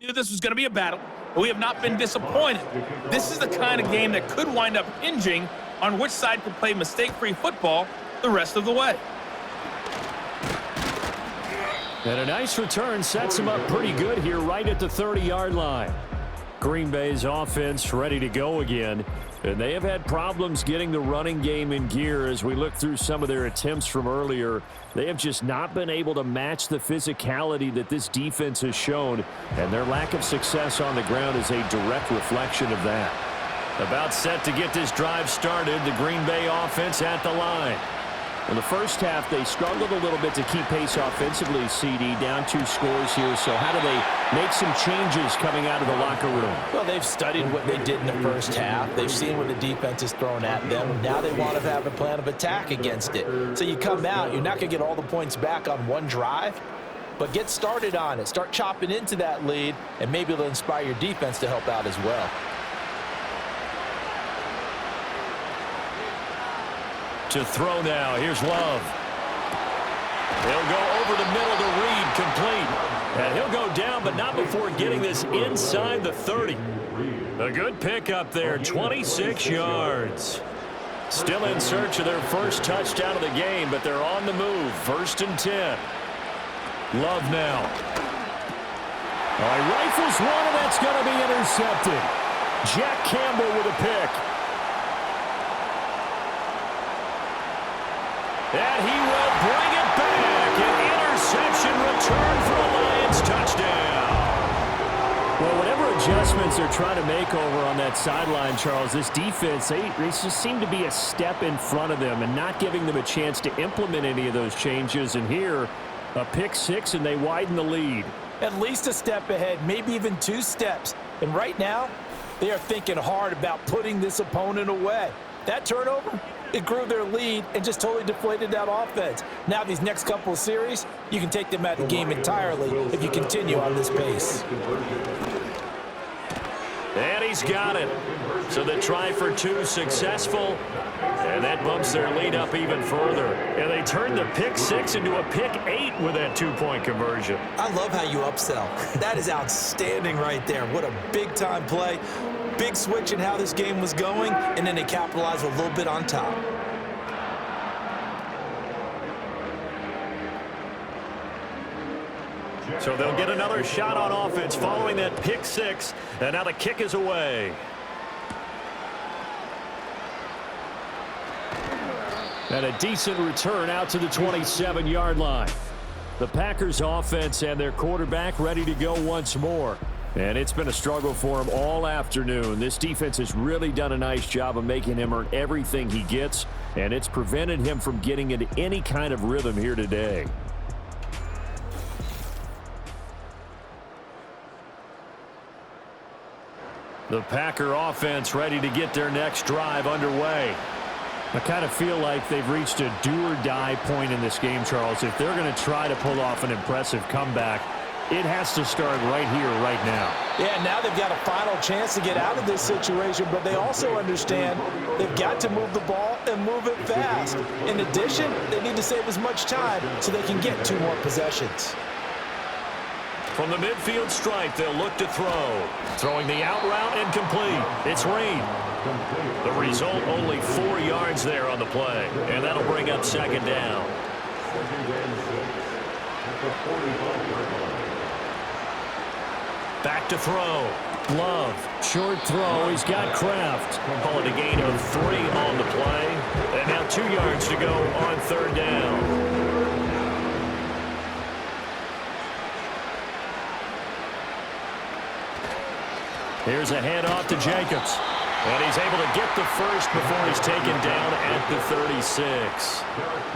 knew this was going to be a battle, but we have not been disappointed. This is the kind of game that could wind up hinging on which side can play mistake-free football the rest of the way. And a nice return sets him up pretty good here right at the 30-yard line. Green Bay's offense ready to go again. And they have had problems getting the running game in gear as we look through some of their attempts from earlier. They have just not been able to match the physicality that this defense has shown, and their lack of success on the ground is a direct reflection of that. About set to get this drive started, the Green Bay offense at the line. In the first half, they struggled a little bit to keep pace offensively, CD, down 2 scores here. So how do they make some changes coming out of the locker room? Well, they've studied what they did in the first half. They've seen what the defense is throwing at them. Now they want to have a plan of attack against it. So you come out, you're not going to get all the points back on one drive, but get started on it. Start chopping into that lead, and maybe it'll inspire your defense to help out as well. To throw now. Here's Love. He'll go over the middle to Reed, complete. And he'll go down, but not before getting this inside the 30. A good pickup there, 26 yards. Still in search of their first touchdown of the game, but they're on the move. 1st and 10. Love now. All right, rifles one, and that's going to be intercepted. Jack Campbell with a pick. And he will bring it back. An interception return for a Lions touchdown. Well, whatever adjustments they're trying to make over on that sideline, Charles, this defense, they just seem to be a step in front of them and not giving them a chance to implement any of those changes. And here, a pick 6, and they widen the lead. At least a step ahead, maybe even 2 steps. And right now, they are thinking hard about putting this opponent away. That turnover, it grew their lead and just totally deflated that offense. Now these next couple of series, you can take them out of the game entirely if you continue on this pace. And he's got it. So the try for 2 successful. And that bumps their lead up even further. And they turned the pick 6 into a pick 8 with that 2-point conversion. I love how you upsell. That is outstanding right there. What a big-time play. Big switch in how this game was going, and then they capitalized a little bit on top. So they'll get another shot on offense following that pick 6, and now the kick is away. And a decent return out to the 27-yard line. The Packers offense and their quarterback ready to go once more. And it's been a struggle for him all afternoon. This defense has really done a nice job of making him earn everything he gets, and it's prevented him from getting into any kind of rhythm here today. The Packer offense ready to get their next drive underway. I kind of feel like they've reached a do-or-die point in this game, Charles. If they're going to try to pull off an impressive comeback, it has to start right here, right now. Yeah, now they've got a final chance to get out of this situation, but they also understand they've got to move the ball and move it fast. In addition, they need to save as much time so they can get 2 more possessions. From the midfield stripe, they'll look to throw. Throwing the out route and complete. It's Reed. The result, only 4 yards there on the play, and that'll bring up 2nd down. Back to throw. Love. Short throw. He's got Kraft. Call it a gain of 3 on the play. And now 2 yards to go on 3rd down. Here's a handoff to Jacobs. And he's able to get the first before he's taken down at the 36.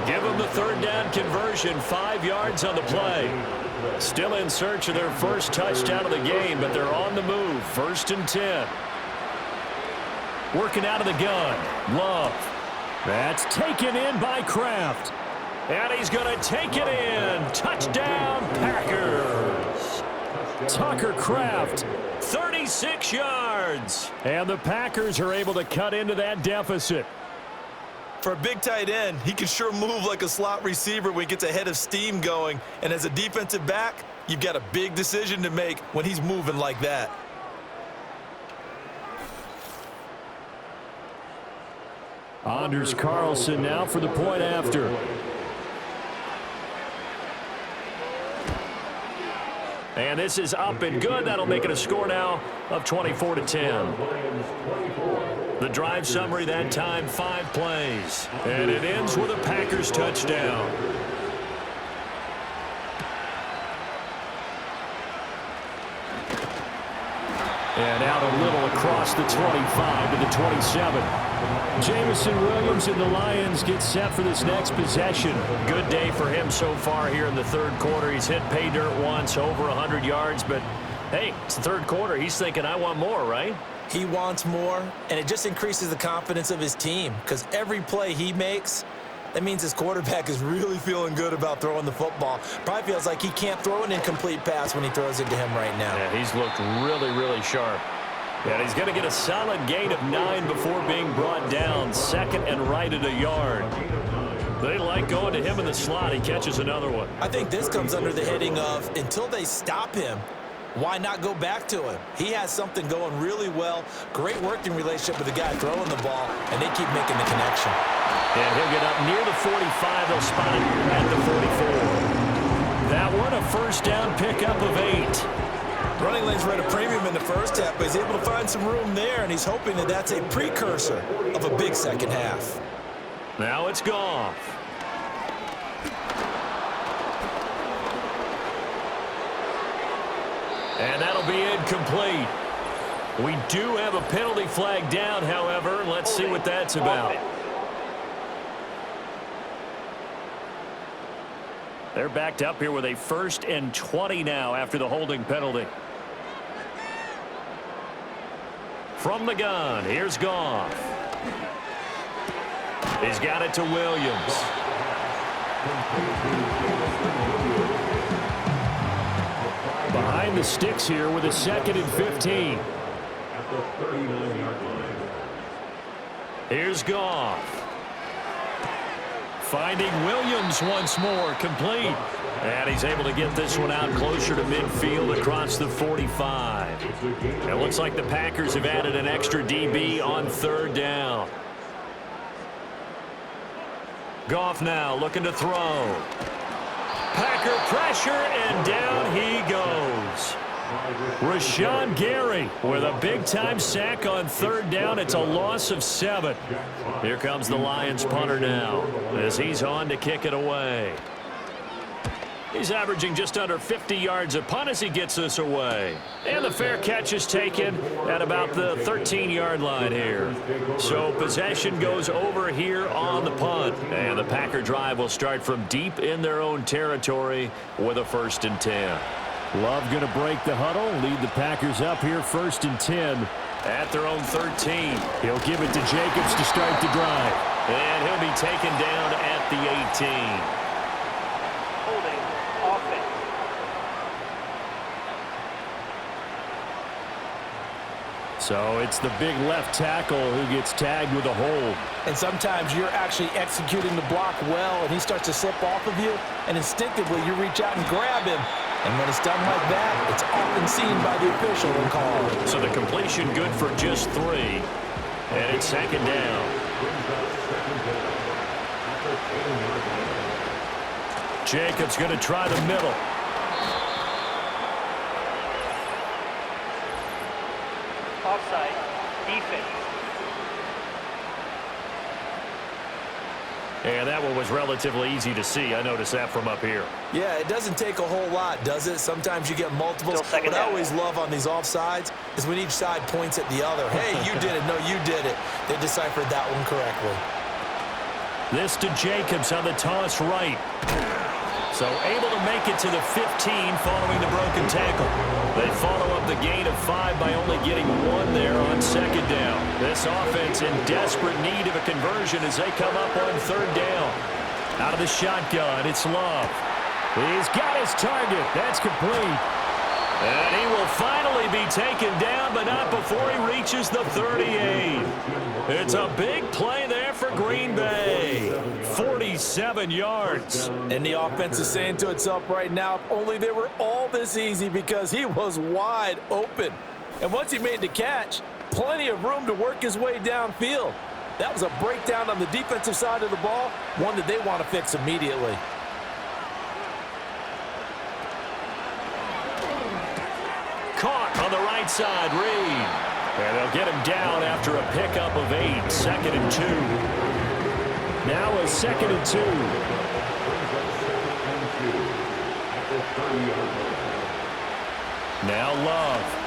Give him the 3rd down conversion. 5 yards on the play. Still in search of their first touchdown of the game, but they're on the move. 1st and 10. Working out of the gun. Love. That's taken in by Kraft. And he's going to take it in. Touchdown, Packers. Tucker Kraft, 36 yards. And the Packers are able to cut into that deficit. For a big tight end, he can sure move like a slot receiver when he gets a head of steam going. And as a defensive back, You've got a big decision to make when he's moving like that. Anders Carlson now for the point after. And this is up and good. That'll make it a score now of 24-10. The drive summary that time, 5 plays. And it ends with a Packers touchdown. And out a little across the 25 to the 27. Jamison Williams and the Lions get set for this next possession. Good day for him so far here in the third quarter. He's hit pay dirt once, over 100 yards. But, hey, it's the third quarter. He's thinking, I want more, right? He wants more, and it just increases the confidence of his team because every play he makes, that means his quarterback is really feeling good about throwing the football. Probably feels like he can't throw an incomplete pass when he throws it to him right now. Yeah, he's looked really, really sharp. And he's going to get a solid gain of 9 before being brought down. Second and right at a yard. They like going to him in the slot. He catches another one. I think this comes under the heading of until they stop him, why not go back to him? He has something going really well. Great working relationship with the guy throwing the ball, and they keep making the connection. And he'll get up near the 45. They'll spot him at the 44. That one, a first down pickup of 8. Running lanes were at a premium in the first half, but he's able to find some room there, and he's hoping that that's a precursor of a big second half. Now it's Goff. And that'll be incomplete. We do have a penalty flag down, however. Let's see what that's about. They're backed up here with a 1st and 20 now after the holding penalty. From the gun, here's Goff. He's got it to Williams. Behind the sticks here with a 2nd and 15. Here's Goff. Finding Williams once more, complete. And he's able to get this one out closer to midfield across the 45. It looks like the Packers have added an extra DB on 3rd down. Goff now looking to throw. Packer pressure, and down he goes. Rashawn Gary with a big-time sack on 3rd down. It's a loss of 7. Here comes the Lions punter now as he's on to kick it away. He's averaging just under 50 yards a punt as he gets this away. And the fair catch is taken at about the 13-yard line here. So possession goes over here on the punt. And the Packer drive will start from deep in their own territory with a 1st and 10. Love going to break the huddle, lead the Packers up here 1st and 10 at their own 13. He'll give it to Jacobs to start the drive. And he'll be taken down at the 18. So it's the big left tackle who gets tagged with a hold. And sometimes you're actually executing the block well, and he starts to slip off of you, and instinctively you reach out and grab him. And when it's done like that, it's often seen by the official and called. So the completion good for just 3. And it's 2nd down. Jacobs going to try the middle. Offside, defense. And that one was relatively easy to see. I noticed that from up here. Yeah, it doesn't take a whole lot, does it? Sometimes you get multiples. What I always love on these offsides is when each side points at the other. Hey, you did it. No, you did it. They deciphered that one correctly. This to Jacobs on the toss right. So able to make it to the 15 following the broken tackle. They follow up the gain of 5 by only getting 1 there on 2nd down. This offense in desperate need of a conversion as they come up on 3rd down. Out of the shotgun, it's Love. He's got his target. That's complete. And he will finally be taken down, but not before he reaches the 38. It's a big play there for Green Bay. 47 yards. And the offense is saying to itself right now, if only they were all this easy, because he was wide open. And once he made the catch, plenty of room to work his way downfield. That was a breakdown on the defensive side of the ball, one that they want to fix immediately. Caught on the right side, Reed. And they'll get him down after a pickup of 8, 2nd and 2. Now a 2nd and 2. Now Love.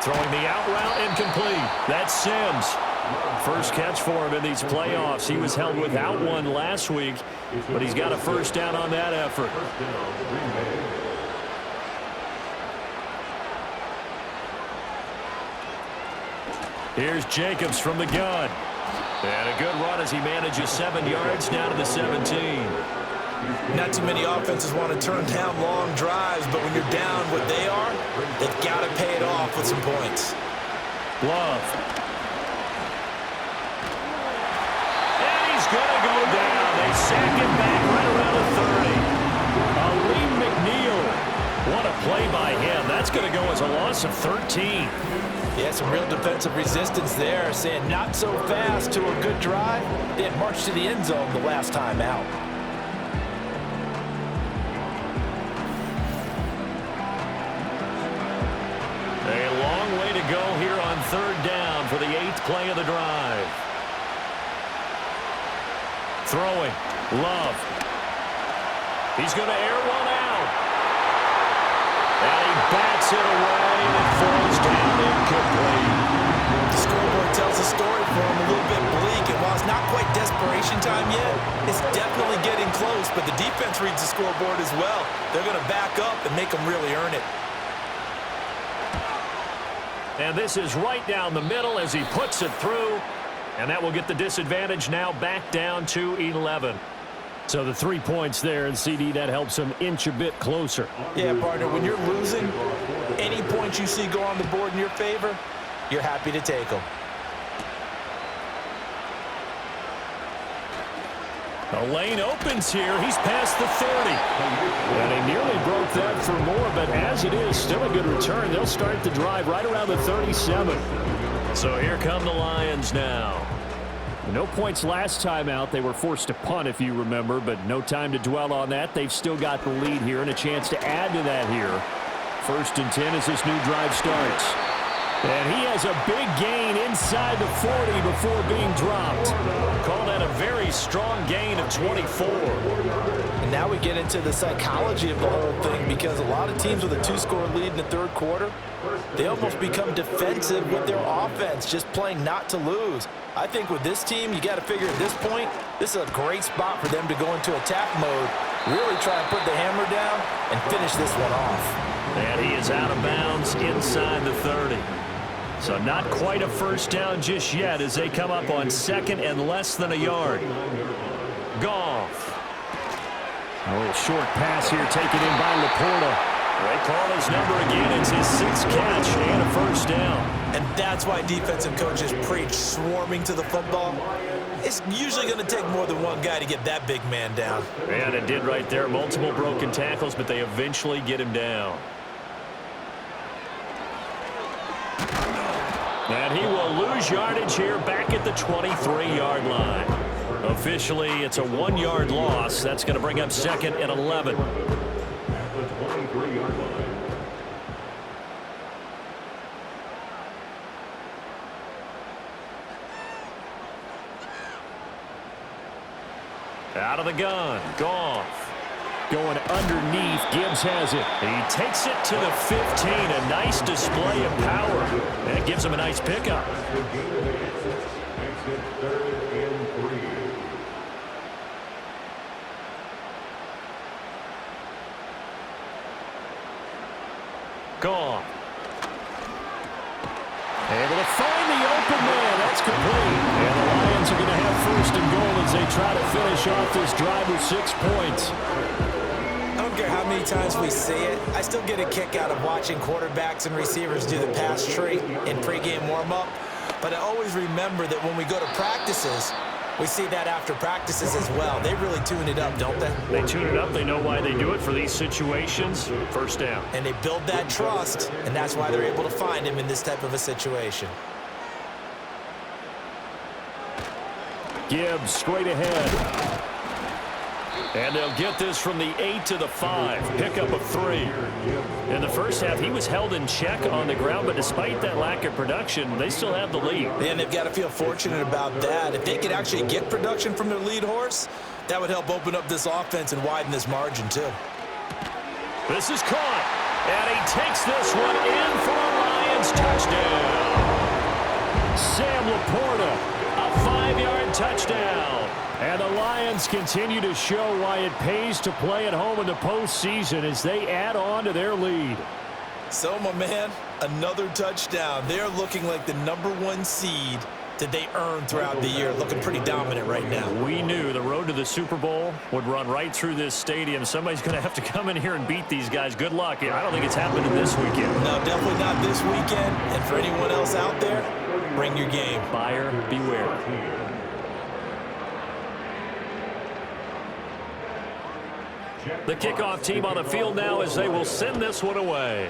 Throwing the out route incomplete. That's Sims. First catch for him in these playoffs. He was held without one last week, but he's got a first down on that effort. Here's Jacobs from the gun. And a good run as he manages 7 yards down to the 17. Not too many offenses want to turn down long drives, but when you're down what they are, they've got to pay it off with some points. Love. And he's going to go down. They sack him back right around the 30. Aleem McNeil. What a play by him. That's going to go as a loss of 13. Yeah, some real defensive resistance there, saying not so fast to a good drive. They had marched to the end zone the last time out. A long way to go here on 3rd down for the 8th play of the drive. Throwing. Love. He's going to air one out. And he bats it away and throws down incomplete. The scoreboard tells a story for him, a little bit bleak, and while it's not quite desperation time yet, it's definitely getting close, but the defense reads the scoreboard as well. They're going to back up and make them really earn it. And this is right down the middle as he puts it through, and that will get the disadvantage now back down to 11. So the 3 points there, and CD, that helps him inch a bit closer. Yeah, partner, when you're losing, any points you see go on the board in your favor, you're happy to take them. The lane opens here. He's past the 30. And he nearly broke that for more, but as it is, still a good return. They'll start the drive right around the 37. So here come the Lions now. No points last time out. They were forced to punt, if you remember, but no time to dwell on that. They've still got the lead here and a chance to add to that here. 1st and 10 as this new drive starts. And he has a big gain inside the 40 before being dropped. Call that a very strong gain of 24. And now we get into the psychology of the whole thing, because a lot of teams with a 2-score lead in the 3rd quarter, they almost become defensive with their offense, just playing not to lose. I think with this team, you got to figure at this point, this is a great spot for them to go into attack mode, really try and put the hammer down and finish this one off. And he is out of bounds inside the 30. So not quite a first down just yet as they come up on 2nd and less than a yard. Goff. A little short pass here taken in by Laporta. They call his number again. It's his 6th catch and a first down. And that's why defensive coaches preach swarming to the football. It's usually going to take more than one guy to get that big man down. And it did right there. Multiple broken tackles, but they eventually get him down. And he will lose yardage here back at the 23-yard line. Officially, it's a 1-yard loss. That's going to bring up 2nd and 11. Out of the gun. Goff. Going underneath. Gibbs has it. He takes it to the 15. A nice display of power. That gives him a nice pickup. Goff. Able to find the open man. That's complete. And the Lions are going to have 1st and goal as they try to finish off this drive with 6 points. I'm care how many times we see it, I still get a kick out of watching quarterbacks and receivers do the pass tree in pregame warm-up. But I always remember that when we go to practices, we see that after practices as well. They really tune it up, don't they? They tune it up. They know why they do it for these situations. First down. And they build that trust, and that's why they're able to find him in this type of a situation. Gibbs straight ahead. And they'll get this from the 8 to the 5. Pickup of 3. In the first half, he was held in check on the ground, but despite that lack of production, they still have the lead. And they've got to feel fortunate about that. If they could actually get production from their lead horse, that would help open up this offense and widen this margin too. This is caught, and he takes this one in for a Lions touchdown. Sam Laporta, a 5-yard touchdown. And the Lions continue to show why it pays to play at home in the postseason as they add on to their lead. So, my man, another touchdown. They're looking like the #1 seed that they earned throughout the year. Looking pretty dominant right now. We knew the road to the Super Bowl would run right through this stadium. Somebody's going to have to come in here and beat these guys. Good luck. I don't think it's happening this weekend. No, definitely not this weekend. And for anyone else out there, bring your game. Buyer beware. The kickoff team on the field now as they will send this one away.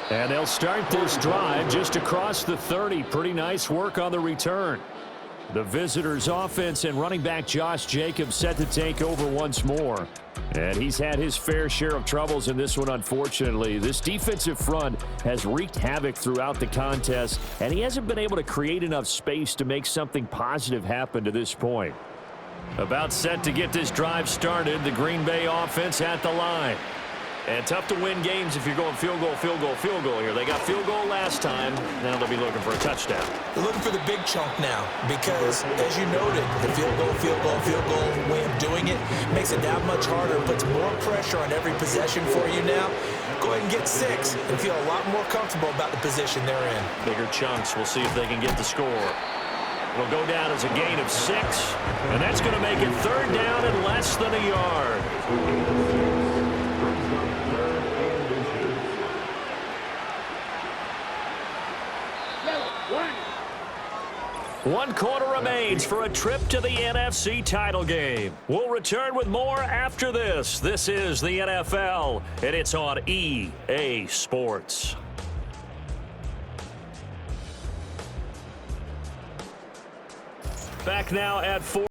And they'll start this drive just across the 30. Pretty nice work on the return. The visitors' offense and running back Josh Jacobs set to take over once more. And he's had his fair share of troubles in this one, unfortunately. This defensive front has wreaked havoc throughout the contest, and he hasn't been able to create enough space to make something positive happen to this point. About set to get this drive started, the Green Bay offense at the line. And tough to win games if you're going field goal, field goal, field goal here. They got field goal last time. Now they'll be looking for a touchdown. They're looking for the big chunk now because, as you noted, the field goal way of doing it makes it that much harder, puts more pressure on every possession for you now. Go ahead and get 6 and feel a lot more comfortable about the position they're in. Bigger chunks. We'll see if they can get the score. It'll go down as a gain of 6, and that's going to make it 3rd down and less than a yard. One quarter remains for a trip to the NFC title game. We'll return with more after this. This is the NFL, and it's on EA Sports. Back now at 4.